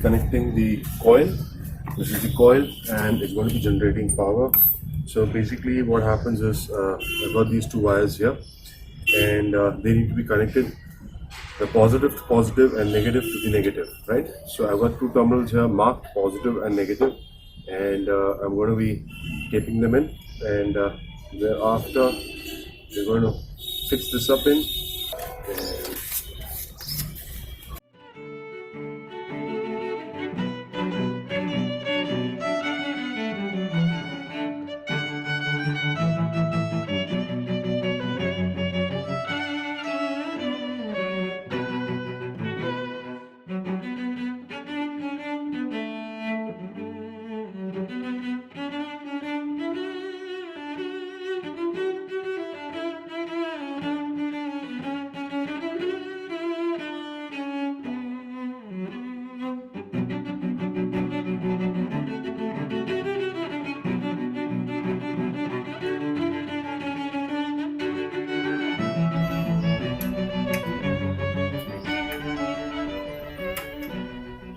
connecting the coil. This is the coil and it's going to be generating power. So basically what happens is I've got these two wires here, and they need to be connected, the positive to positive and negative to the negative, right? So I've got two terminals here marked positive and negative, and I'm going to be taping them in, and thereafter we're going to fix this up in.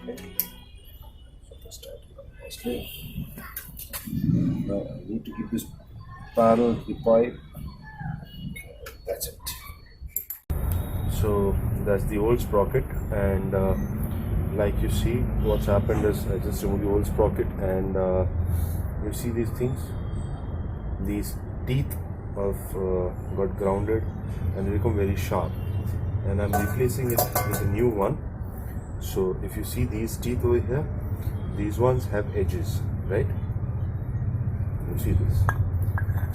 And okay. Now I need to keep this parallel to the pipe. That's it. So that's the old sprocket, and like you see, what's happened is I just removed the old sprocket, and you see these things, these teeth have got grounded and they become very sharp, and I'm replacing it with a new one. So if you see these teeth over here, these ones have edges, right? You see this,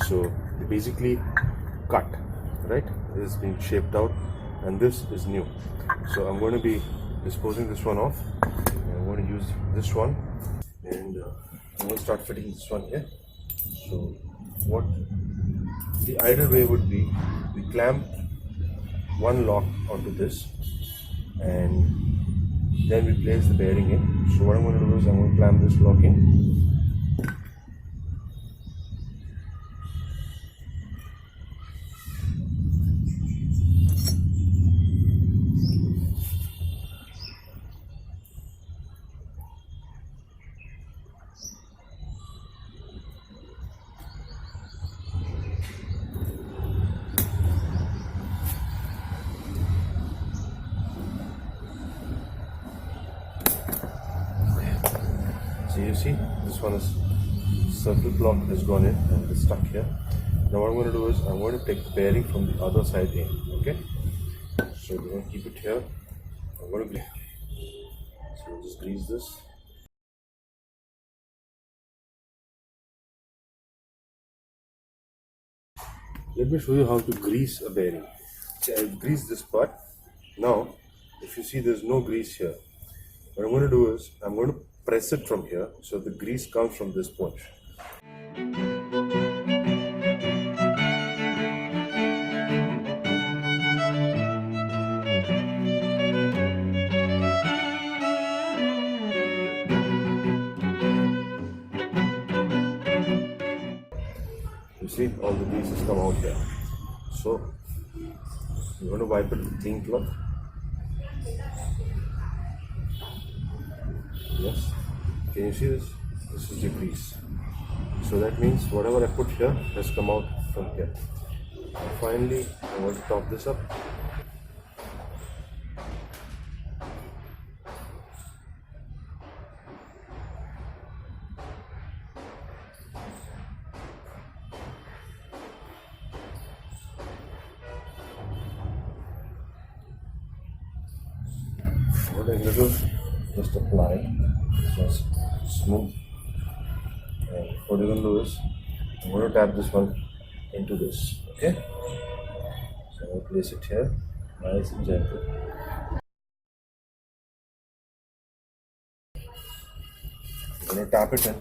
so they basically cut, right? This is being shaped out, and this is new. So I'm going to be disposing this one off, and I'm going to use this one, and I'm going to start fitting this one here. So what the ideal way would be, we clamp one lock onto this, and then we place the bearing in. So what I'm going to do is I'm going to clamp this lock in. So you see, this one is circle block has gone in and it's stuck here. Now what I'm going to do is I'm going to take the bearing from the other side in. Okay, so we're going to keep it here. I'm going to so we'll just grease this. Let me show you how to grease a bearing. See, I've greased this part. Now if you see, there's no grease here. What I'm going to do is I'm going to press it from here, so the grease comes from this punch. You see, all the greases come out here. So I'm going to wipe it with clean cloth. Yes, can you see this? This is the grease. So that means whatever I put here has come out from here. And finally, I want to top this up. What I'm going to do, just apply, just smooth. And what you're going to do is, I'm going to tap this one into this. Okay, so I'm going to place it here, nice and gentle. I'm going to tap it in.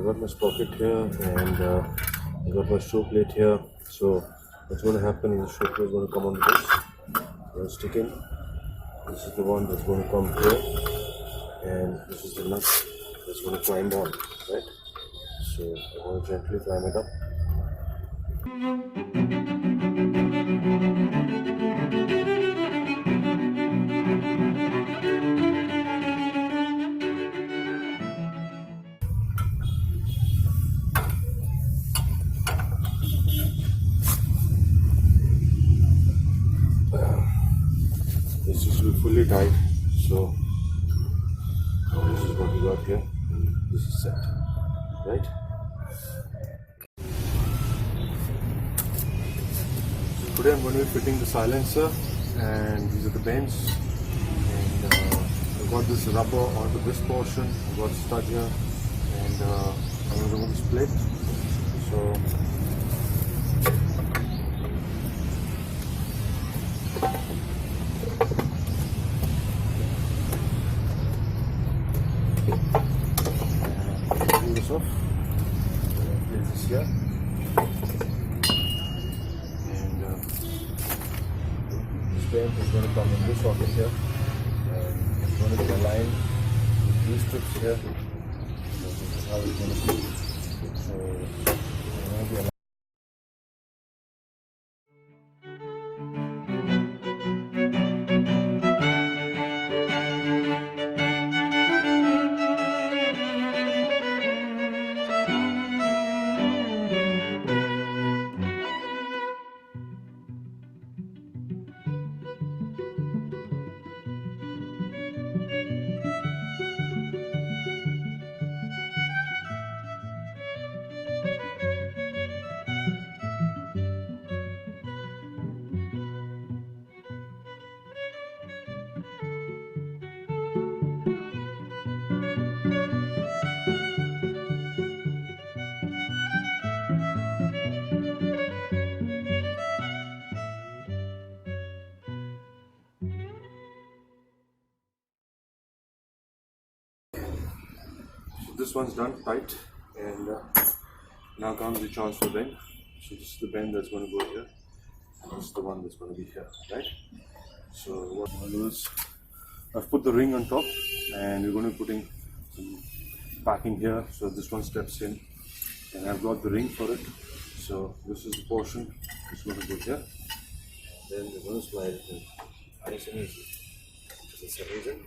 got my sprocket here, and I got my show plate here. So what's going to happen is the show plate is going to come on this. Going to stick in. This is the one that's going to come here, and this is the nut that's going to climb down, right? So I want to gently climb it up. This is fully tight, so this is what we got here. This is set, right? So today I'm going to be fitting the silencer, and these are the bends. And I've got this rubber onto this portion. I've got a stud here, and I'm going to remove this plate. So this off, place this here, and this bend is going to come in this socket here, and it's going to be aligned with these strips here. So this is how it's going to be. So it's going to be aligned. This one's done tight, and now comes the transfer bend. So this is the bend that's going to go here, and this is the one that's going to be here, right? So what I'm going to do is I've put the ring on top, and we're going to be putting some packing here. So this one steps in, and I've got the ring for it. So this is the portion that's going to go here, and then we're going to slide it in nice and easy. Just settles in.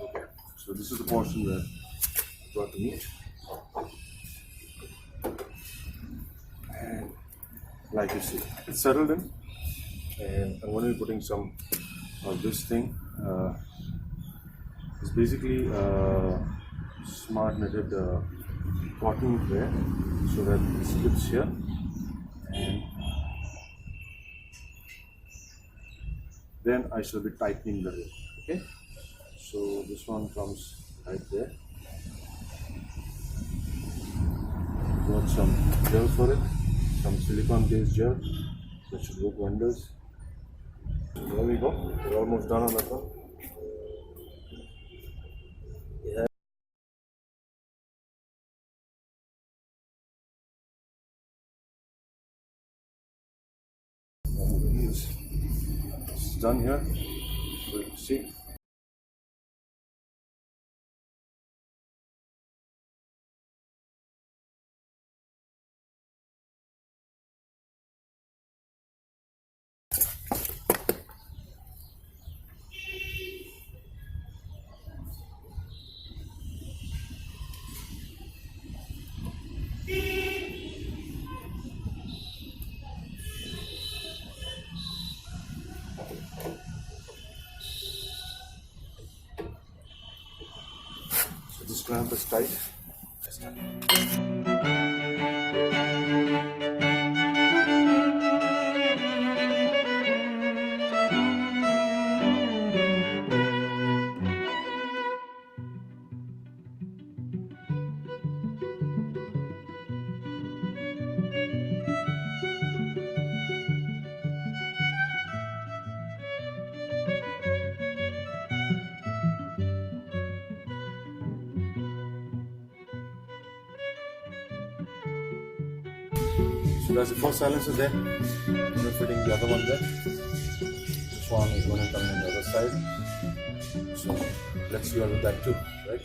Okay, so this is the portion where got the meat, and like you see, it's settled in, and I'm going to be putting some of this thing. It's basically smart knitted cotton there, so that it slips here, and then I shall be tightening the ring. Okay, so this one comes right there. Got some gel for it, some silicone based gel that should work wonders. So there we go, we're almost done on that one. Yeah. It's done here, so you see. So this clamp is tight. It's done. So that's the first silencer there. We're fitting the other one there. This one is going to come on the other side. So let's see all of that too, right?